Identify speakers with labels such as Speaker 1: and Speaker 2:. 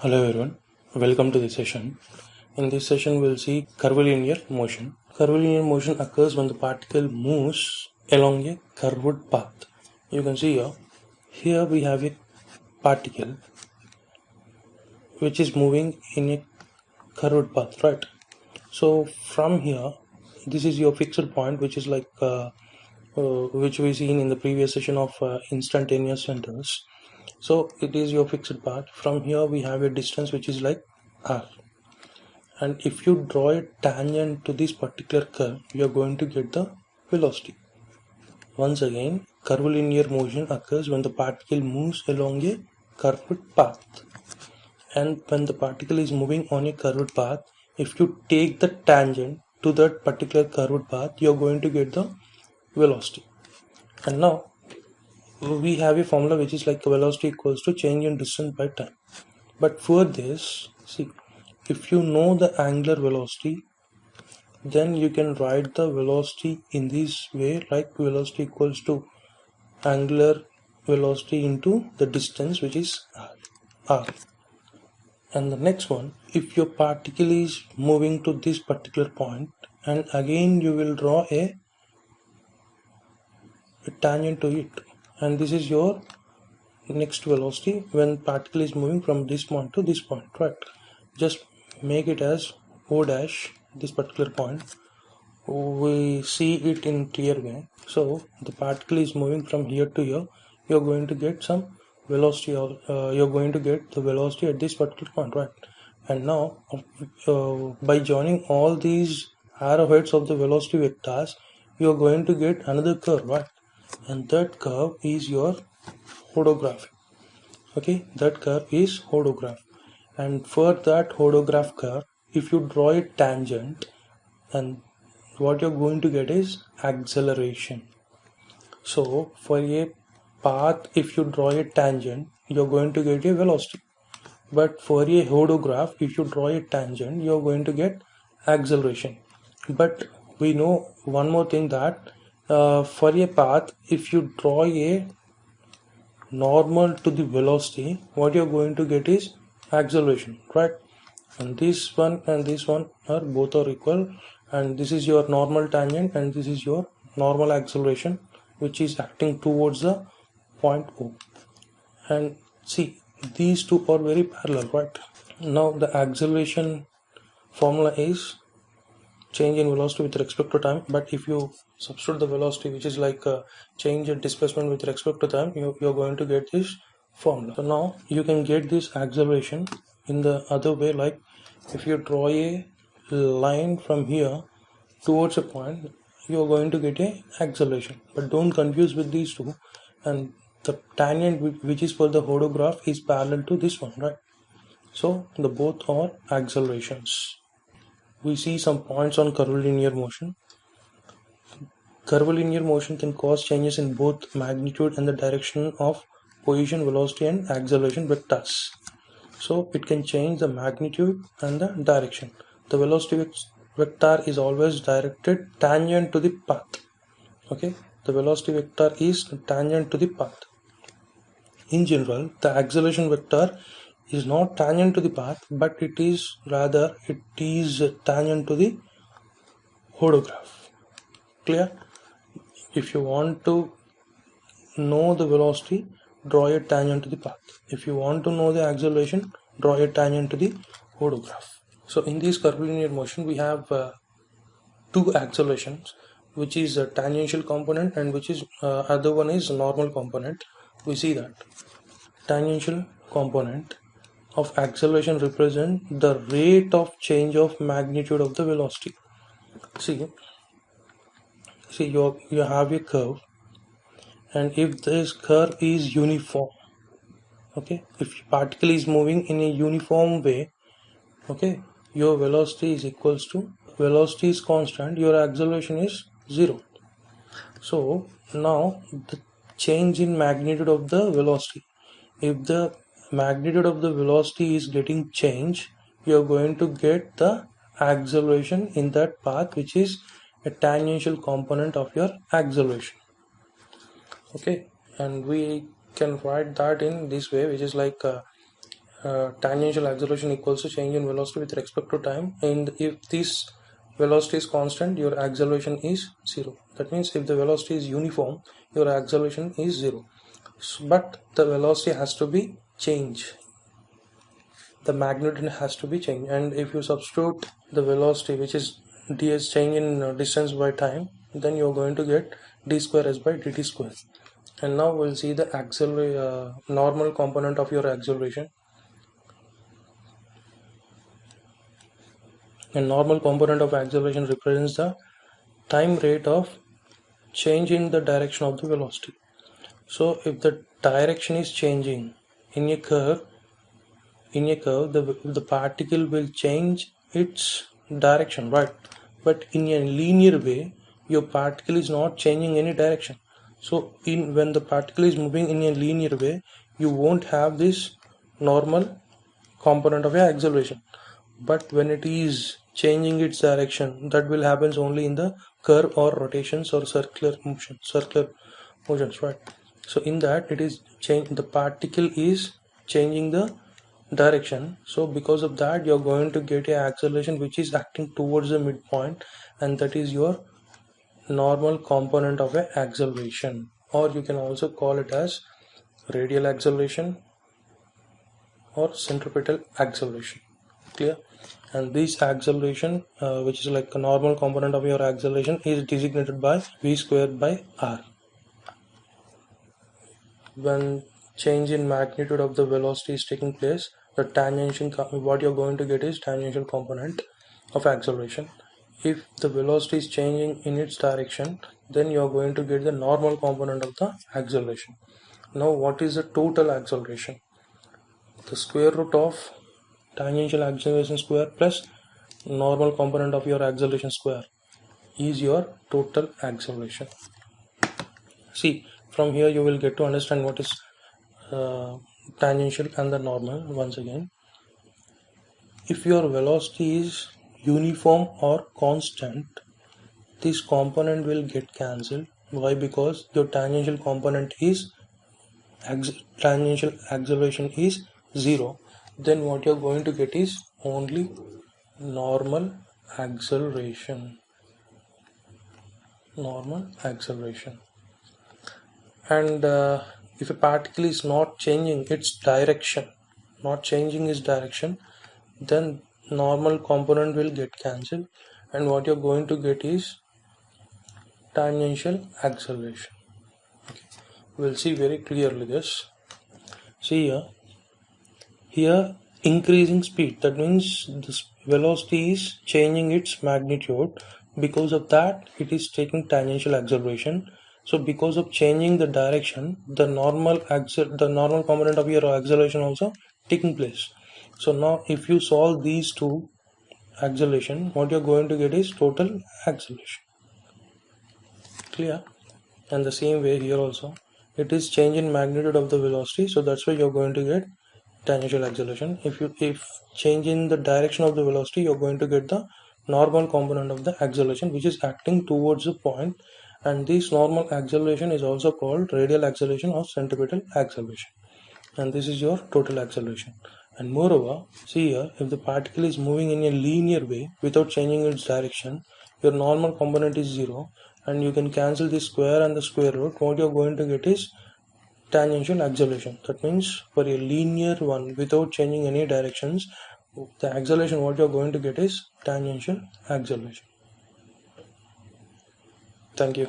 Speaker 1: Hello everyone, welcome to this session. In this session we'll see curvilinear motion. Curvilinear motion occurs when the particle moves along a curved path. You can see here we have a particle which is moving in a curved path, right? So from here, this is your fixed point, which is which we seen in the previous session of instantaneous centers. So it is your fixed path. From here we have a distance which is like r, and if you draw a tangent to this particular curve, you are going to get the velocity. Once again, curvilinear motion occurs when the particle moves along a curved path. And when the particle is moving on a curved path, if you take the tangent to that particular curved path, you are going to get the velocity. And now we have a formula which is like velocity equals to change in distance by time. But for this, see, if you know the angular velocity, then you can write the velocity in this way, like velocity equals to angular velocity into the distance, which is r. And the next one, if your particle is moving to this particular point, and again you will draw a tangent to it, and this is your next velocity when particle is moving from this point to this point, right? Just make it as o dash, this particular point. We see it in clear way. So the particle is moving from here to here, you're going to get some velocity, or you're going to get the velocity at this particular point, right? And now by joining all these arrowheads of the velocity vectors, you're going to get another curve, right? And that curve is your hodograph. Okay, that curve is hodograph. And for that hodograph curve, if you draw a tangent, and what you're going to get is acceleration. So for a path, if you draw a tangent, you're going to get a velocity. But for a hodograph, if you draw a tangent, you're going to get acceleration. But we know one more thing, that for a path, if you draw a normal to the velocity, what you're going to get is acceleration, right? And this one and this one are both are equal, and this is your normal tangent and this is your normal acceleration, which is acting towards the point O. And see, these two are very parallel, right? Now the acceleration formula is change in velocity with respect to time, but if you substitute the velocity, which is like change in displacement with respect to time, you're going to get this formula. So now you can get this acceleration in the other way, like if you draw a line from here towards a point, you're going to get a acceleration. But don't confuse with these two. And the tangent which is for the hodograph is parallel to this one, right? So the both are accelerations. We see some points on curvilinear motion. Curvilinear motion can cause changes in both magnitude and the direction of position, velocity and acceleration vectors. So it can change the magnitude and the direction. The velocity vector is always directed tangent to the path. Okay, the velocity vector is tangent to the path. In general, the acceleration vector is not tangent to the path, but it is tangent to the hodograph. Clear? If you want to know the velocity, draw a tangent to the path. If you want to know the acceleration, draw a tangent to the hodograph. So in this curvilinear motion, we have two accelerations, which is a tangential component and which is other one is normal component. We see that tangential component of acceleration represent the rate of change of magnitude of the velocity. See you have a curve, and if this curve is uniform, okay, if particle is moving in a uniform way, okay, your velocity is equals to, velocity is constant, your acceleration is 0. So now the change in magnitude of the velocity, if the magnitude of the velocity is getting changed, you are going to get the acceleration in that path, which is a tangential component of your acceleration. Okay, and we can write that in this way, which is like tangential acceleration equals to change in velocity with respect to time, and if this velocity is constant, your acceleration is 0. That means if the velocity is uniform, your acceleration is 0, but the velocity has to be changed, the magnitude has to be changed. And if you substitute the velocity, which is d as change in distance by time, then you're going to get d square s by dt square. And now we'll see the normal component of your acceleration. A normal component of acceleration represents the time rate of change in the direction of the velocity. So if the direction is changing in a curve, the particle will change its direction, right? But in a linear way, your particle is not changing any direction. So when the particle is moving in a linear way, you won't have this normal component of your acceleration. But when it is changing its direction, that will happen only in the curve or rotations or circular motions, right? So in that, it is the particle is changing the direction. So because of that, you're going to get a acceleration which is acting towards the midpoint, and that is your normal component of a acceleration, or you can also call it as radial acceleration or centripetal acceleration. Clear? And this acceleration, which is like a normal component of your acceleration, is designated by v squared by r. When change in magnitude of the velocity is taking place, the tangential, what you're going to get is tangential component of acceleration. If the velocity is changing in its direction, then you're going to get the normal component of the acceleration. Now what is the total acceleration? The square root of tangential acceleration square plus normal component of your acceleration square is your total acceleration. See, from here you will get to understand what is tangential and the normal. Once again, if your velocity is uniform or constant, this component will get cancelled. Why? Because your tangential component is tangential acceleration is 0. Then what you're going to get is only normal acceleration. And if a particle is not changing its direction, then normal component will get cancelled, and what you're going to get is tangential acceleration. Okay. We'll see very clearly this. See here increasing speed, that means this velocity is changing its magnitude. Because of that, it is taking tangential acceleration. So because of changing the direction, the normal component of your acceleration also taking place. So now if you solve these two acceleration, what you're going to get is total acceleration. Clear? And the same way here also, it is change in magnitude of the velocity, so that's why you're going to get tangential acceleration. If change in the direction of the velocity, you're going to get the normal component of the acceleration, which is acting towards the point, and this normal acceleration is also called radial acceleration or centripetal acceleration, and this is your total acceleration. And moreover, see here, if the particle is moving in a linear way without changing its direction, your normal component is 0, and you can cancel the square and the square root. What you're going to get is tangential acceleration. That means for a linear one without changing any directions, the acceleration what you're going to get is tangential acceleration. Thank you.